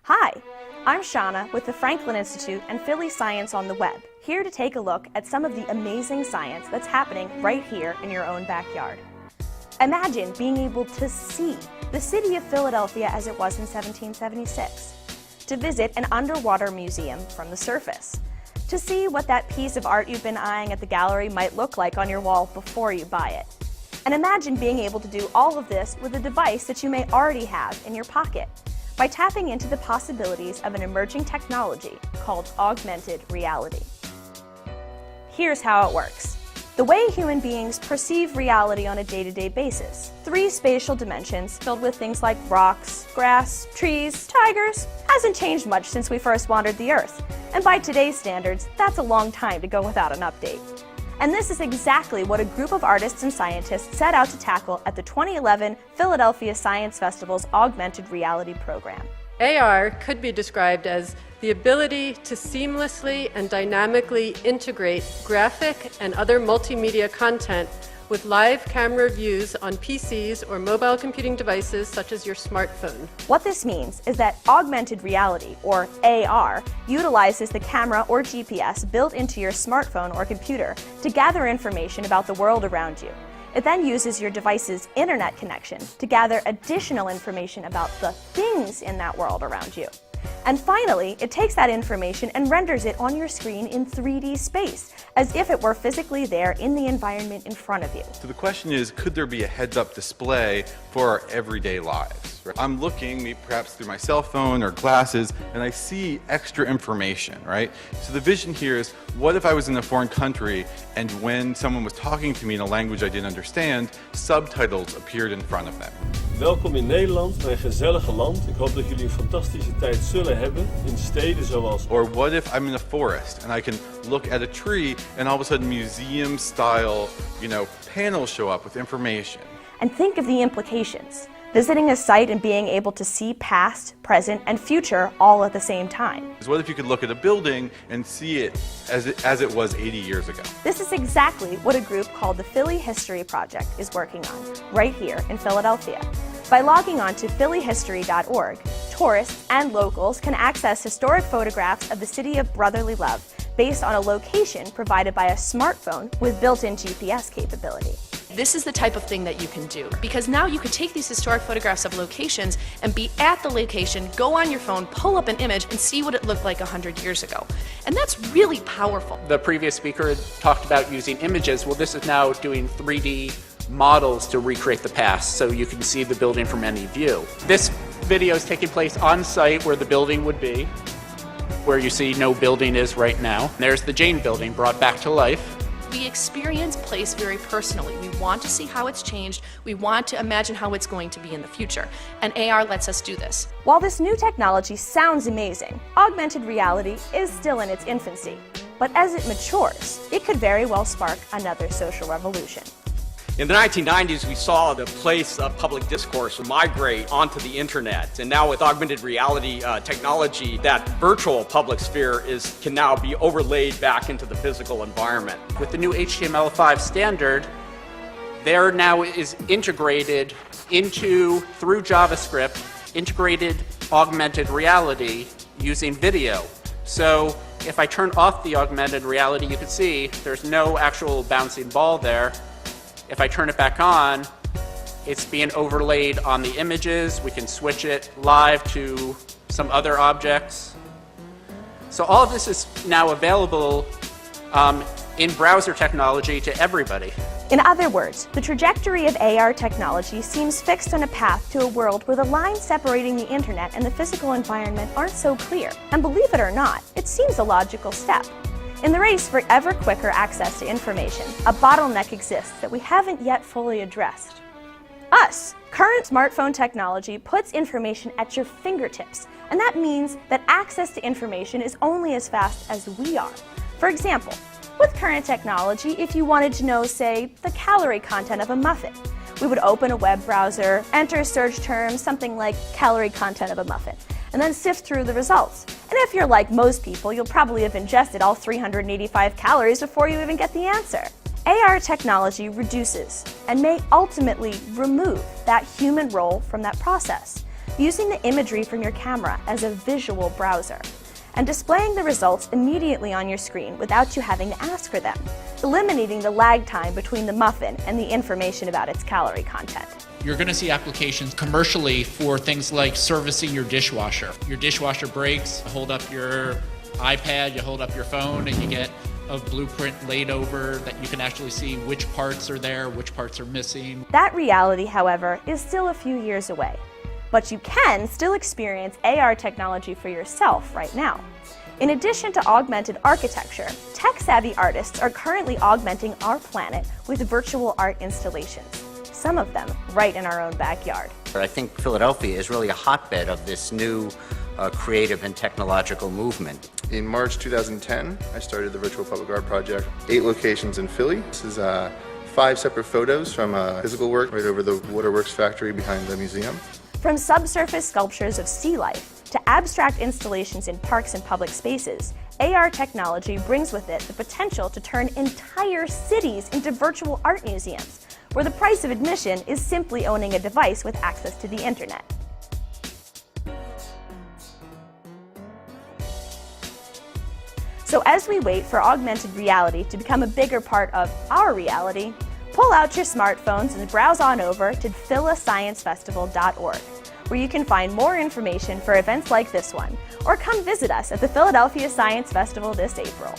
Hi, I'm Shauna with the Franklin Institute and Philly Science on the Web, here to take a look at some of the amazing science that's happening right here in your own backyard. Imagine being able to see the city of Philadelphia as it was in 1776, to visit an underwater museum from the surface, to see what that piece of art you've been eyeing at the gallery might look like on your wall before you buy it. And imagine being able to do all of this with a device that you may already have in your pocket, by tapping into the possibilities of an emerging technology called augmented reality. Here's how it works. The way human beings perceive reality on a day-to-day basis. 3 spatial dimensions filled with things like rocks, grass, trees, tigers, hasn't changed much since we first wandered the Earth. And by today's standards, that's a long time to go without an update. And this is exactly what a group of artists and scientists set out to tackle at the 2011 Philadelphia Science Festival's Augmented Reality program. AR could be described as the ability to seamlessly and dynamically integrate graphic and other multimedia content with live camera views on PCs or mobile computing devices such as your smartphone. What this means is that augmented reality, or AR, utilizes the camera or GPS built into your smartphone or computer to gather information about the world around you. It then uses your device's internet connection to gather additional information about the things in that world around you. And finally, it takes that information and renders it on your screen in 3D space, as if it were physically there in the environment in front of you. So the question is, could there be a heads-up display for our everyday lives? I'm looking, perhaps through my cell phone or glasses, and I see extra information, right? So the vision here is, what if I was in a foreign country and when someone was talking to me in a language I didn't understand, subtitles appeared in front of them? Welkom in Nederland, mijn gezellige land. Ik hoop dat jullie een fantastische tijd zullen hebben in steden zoals... Or what if I'm in a forest and I can look at a tree and all of a sudden museum-style, panels show up with information? And think of the implications. Visiting a site and being able to see past, present, and future all at the same time. What if you could look at a building and see it as it was 80 years ago? This is exactly what a group called the Philly History Project is working on, right here in Philadelphia. By logging on to phillyhistory.org, tourists and locals can access historic photographs of the city of brotherly love based on a location provided by a smartphone with built-in GPS capability. This is the type of thing that you can do, because now you could take these historic photographs of locations and be at the location, go on your phone, pull up an image, and see what it looked like 100 years ago. And that's really powerful. The previous speaker had talked about using images. Well, this is now doing 3D models to recreate the past, so you can see the building from any view. This video is taking place on site where the building would be, where you see no building is right now. There's the Jane building brought back to life. We experience place very personally. We want to see how it's changed. We want to imagine how it's going to be in the future. And AR lets us do this. While this new technology sounds amazing, augmented reality is still in its infancy. But as it matures, it could very well spark another social revolution. In the 1990s, we saw the place of public discourse migrate onto the internet. And now with augmented reality technology, that virtual public sphere can now be overlaid back into the physical environment. With the new HTML5 standard, there now is integrated through JavaScript, integrated augmented reality using video. So if I turn off the augmented reality, you can see there's no actual bouncing ball there. If I turn it back on, it's being overlaid on the images. We can switch it live to some other objects. So all of this is now available in browser technology to everybody. In other words, the trajectory of AR technology seems fixed on a path to a world where the lines separating the internet and the physical environment aren't so clear. And believe it or not, it seems a logical step. In the race for ever quicker access to information, a bottleneck exists that we haven't yet fully addressed. Us. Current smartphone technology puts information at your fingertips, and that means that access to information is only as fast as we are. For example, with current technology, if you wanted to know, say, the calorie content of a muffin, we would open a web browser, enter search terms, something like calorie content of a muffin, and then sift through the results. And if you're like most people, you'll probably have ingested all 385 calories before you even get the answer. AR technology reduces and may ultimately remove that human role from that process. using the imagery from your camera as a visual browser, and displaying the results immediately on your screen without you having to ask for them, eliminating the lag time between the muffin and the information about its calorie content. You're going to see applications commercially for things like servicing your dishwasher. Your dishwasher breaks, you hold up your iPad, you hold up your phone, and you get a blueprint laid over that you can actually see which parts are there, which parts are missing. That reality, however, is still a few years away. But you can still experience AR technology for yourself right now. In addition to augmented architecture, tech-savvy artists are currently augmenting our planet with virtual art installations, some of them right in our own backyard. I think Philadelphia is really a hotbed of this new creative and technological movement. In March 2010, I started the Virtual Public Art Project. 8 locations in Philly. This is 5 separate photos from physical work right over the Waterworks factory behind the museum. From subsurface sculptures of sea life to abstract installations in parks and public spaces, AR technology brings with it the potential to turn entire cities into virtual art museums, where the price of admission is simply owning a device with access to the internet. So as we wait for augmented reality to become a bigger part of our reality, pull out your smartphones and browse on over to philasciencefestival.org, where you can find more information for events like this one, or come visit us at the Philadelphia Science Festival this April.